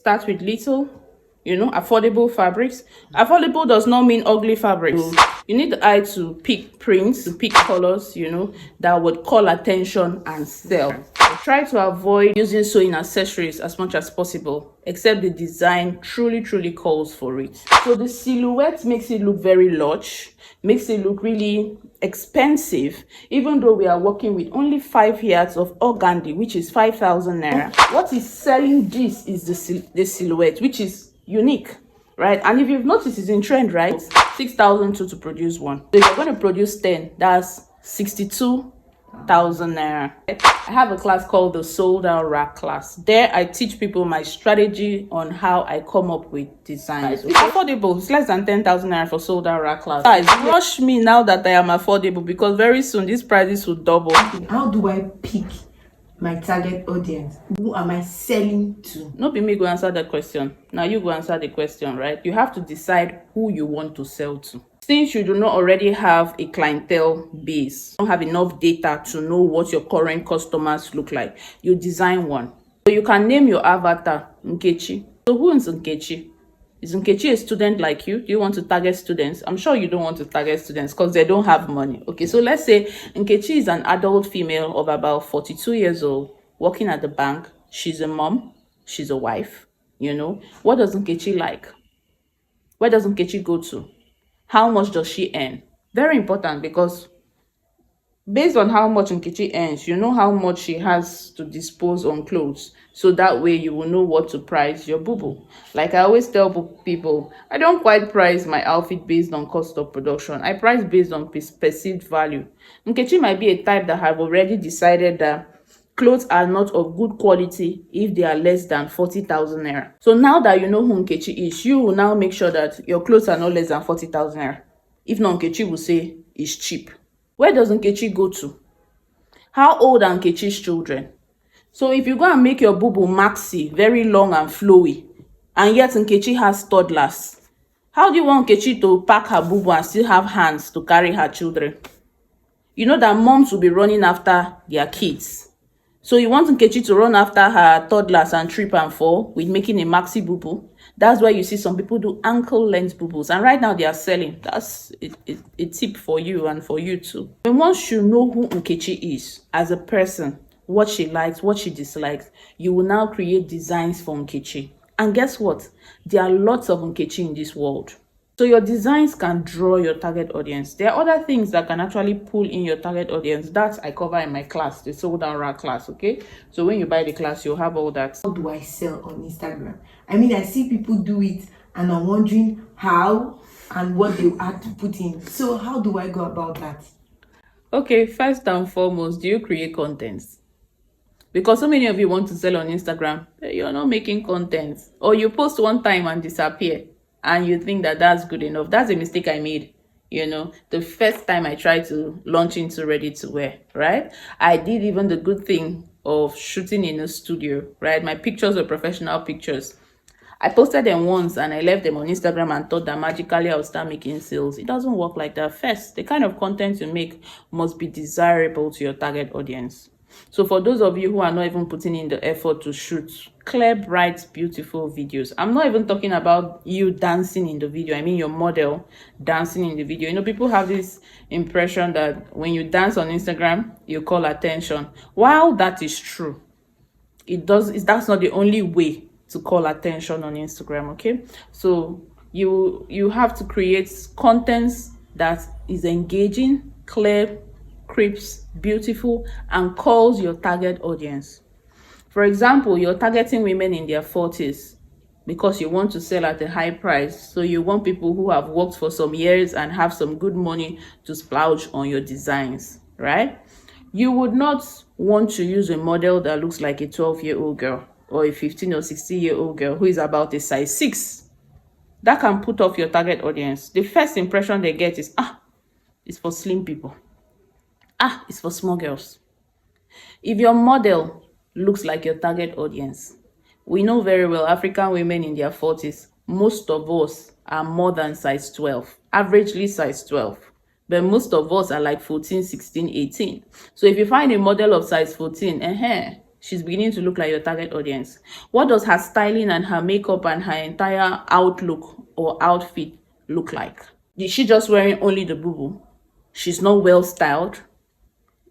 start with little, affordable fabrics. Affordable does not mean ugly fabrics. You need the eye to pick prints, to pick colors, that would call attention and sell. Try to avoid using sewing accessories as much as possible, except the design truly calls for it. So the silhouette makes it look very large, makes it look really expensive, even though we are working with only 5 yards of organdy, which is 5,000 naira. What is selling this is the silhouette, which is unique, right? And if you've noticed, it's in trend, right? 6,002 to produce one. So if you're going to produce 10, that's 62,000 naira. I have a class called the Sold Out Rack class. There I teach people my strategy on how I come up with designs. It's affordable. It's less than 10,000 naira for Sold Out Rack class. Guys, rush me now that I am affordable, because very soon these prices will double. How do I pick my target audience? Who am I selling to? Not be me go answer that question. Now you go answer the question, right? You have to decide who you want to sell to. Since you do not already have a clientele base, don't have enough data to know what your current customers look like, you design one. So you can name your avatar Nkechi. So who is Nkechi? Is Nkechi a student like you? Do you want to target students? I'm sure you don't want to target students because they don't have money. Okay, so let's say Nkechi is an adult female of about 42 years old, working at the bank. She's a mom. She's a wife. What does Nkechi like? Where does Nkechi go to? How much does she earn? Very important, because based on how much Nkechi earns, you know how much she has to dispose on clothes. So that way you will know what to price your Bubu. Like I always tell people, I don't quite price my outfit based on cost of production. I price based on perceived value. Nkechi might be a type that have already decided that clothes are not of good quality if they are less than 40,000 naira. So now that you know who Nkechi is, you will now make sure that your clothes are not less than 40,000 naira. If not, Nkechi will say it's cheap. Where does Nkechi go to? How old are Nkechi's children? So if you go and make your Bubu maxi very long and flowy, and yet Nkechi has toddlers, how do you want Nkechi to pack her Bubu and still have hands to carry her children? You know that moms will be running after their kids. So you want Nkechi to run after her toddlers and trip and fall with making a maxi Bubu? That's why you see some people do ankle length Bubus, and right now they are selling. That's a tip for you and for you too. And once you know who Nkechi is as a person, what she likes, what she dislikes, you will now create designs for Nkechi. And guess what? There are lots of Nkechi in this world. So your designs can draw your target audience. There are other things that can actually pull in your target audience. That I cover in my class, the Sold Out Rack class, okay? So when you buy the class, you'll have all that. How do I sell on Instagram? I mean, I see people do it and I'm wondering how and what they had to put in. So how do I go about that? Okay, first and foremost, do you create content? Because so many of you want to sell on Instagram, you're not making content. Or you post one time and disappear. And you think that that's good enough. That's a mistake I made. The first time I tried to launch into ready to wear, right? I did even the good thing of shooting in a studio, right? My pictures were professional pictures. I posted them once and I left them on Instagram and thought that magically I would start making sales. It doesn't work like that. First, the kind of content you make must be desirable to your target audience. So for those of you who are not even putting in the effort to shoot clear, bright, beautiful videos, I'm not even talking about you dancing in the video. I mean your model dancing in the video. People have this impression that when you dance on Instagram, you call attention. While that is true, that's not the only way to call attention on Instagram, okay? So you have to create content that is engaging, clear, crisp, beautiful, and calls your target audience. For example, you're targeting women in their 40s because you want to sell at a high price. So you want people who have worked for some years and have some good money to splurge on your designs, right? You would not want to use a model that looks like a 12-year-old girl or a 15 or 16-year-old girl who is about a size 6. That can put off your target audience. The first impression they get is, it's for slim people. It's for small girls. If your model looks like your target audience, we know very well African women in their 40s, most of us are more than size 12, averagely size 12. But most of us are like 14, 16, 18. So if you find a model of size 14, she's beginning to look like your target audience. What does her styling and her makeup and her entire outlook or outfit look like? Is she just wearing only the Bubu? She's not well styled.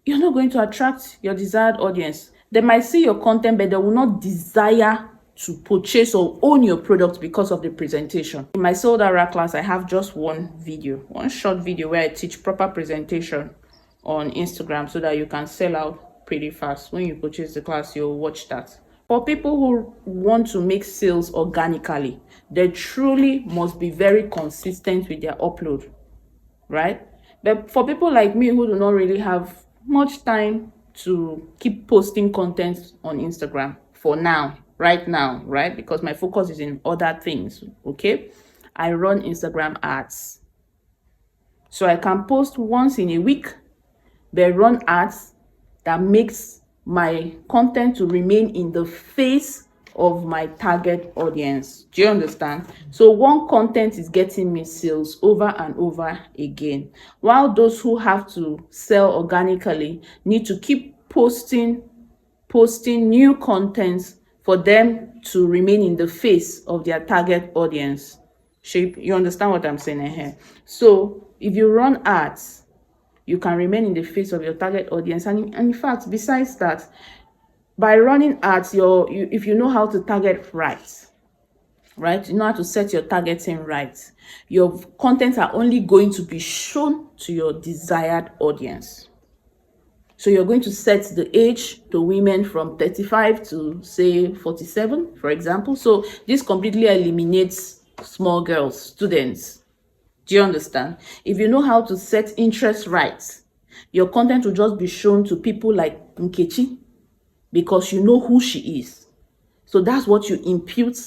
You're not going to attract your desired audience. They might see your content, but they will not desire to purchase or own your product because of the presentation. In my sold out class, I have just one short video where I teach proper presentation on Instagram so that you can sell out pretty fast. When you purchase the class, you'll watch that. For people who want to make sales organically, they truly must be very consistent with their upload, right? But for people like me who do not really have much time to keep posting content on Instagram for now, right? Because my focus is in other things, okay? I run Instagram ads. So I can post once in a week, but run ads that makes my content to remain in the face of my target audience. Do you understand? So one content is getting me sales over and over again, while those who have to sell organically need to keep posting new contents for them to remain in the face of their target audience. You understand what I'm saying here? So if you run ads, you can remain in the face of your target audience. And in fact, besides that, by running ads, if you know how to target right, you know how to set your targeting right, your contents are only going to be shown to your desired audience. So you're going to set the age to women from 35 to say 47, for example. So this completely eliminates small girls, students. Do you understand? If you know how to set interest right, your content will just be shown to people like Nkechi, because you know who she is. So that's what you impute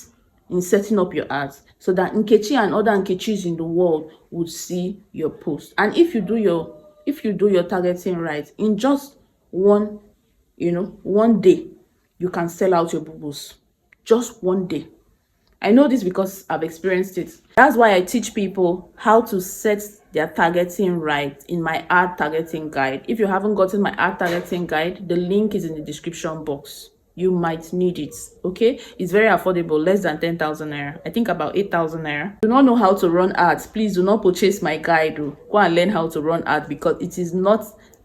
in setting up your ads, so that Nkechi and other Nkechis in the world would see your post. And if you do your targeting right, in just one day, you can sell out your Bubus. Just one day. I know this because I've experienced it. That's why I teach people how to set their targeting right in my ad targeting guide. If you haven't gotten my ad targeting guide, the link is in the description box. You might need it, okay? It's very affordable, less than 10,000 naira. I think about 8,000 naira. Do not know how to run ads, please do not purchase my guide. Go and learn how to run ads, because it is not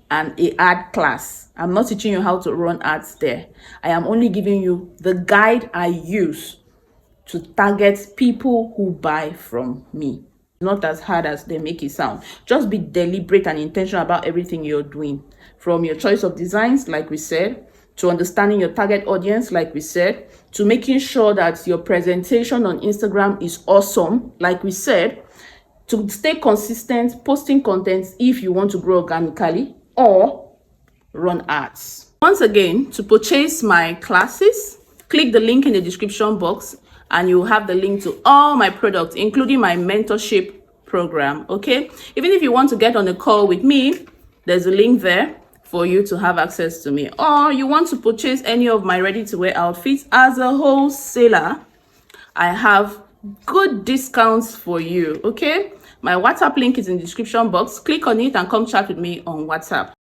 an ad class. I'm not teaching you how to run ads there. I am only giving you the guide I use to target people who buy from me. Not as hard as they make it sound. Just be deliberate and intentional about everything you're doing. From your choice of designs, like we said, to understanding your target audience, like we said, to making sure that your presentation on Instagram is awesome, like we said, to stay consistent, posting content if you want to grow organically, or run ads. Once again, to purchase my classes, click the link in the description box and you'll have the link to all my products, including my mentorship program, okay? Even if you want to get on a call with me, there's a link there for you to have access to me. Or you want to purchase any of my ready-to-wear outfits as a wholesaler, I have good discounts for you, okay? My WhatsApp link is in the description box. Click on it and come chat with me on WhatsApp.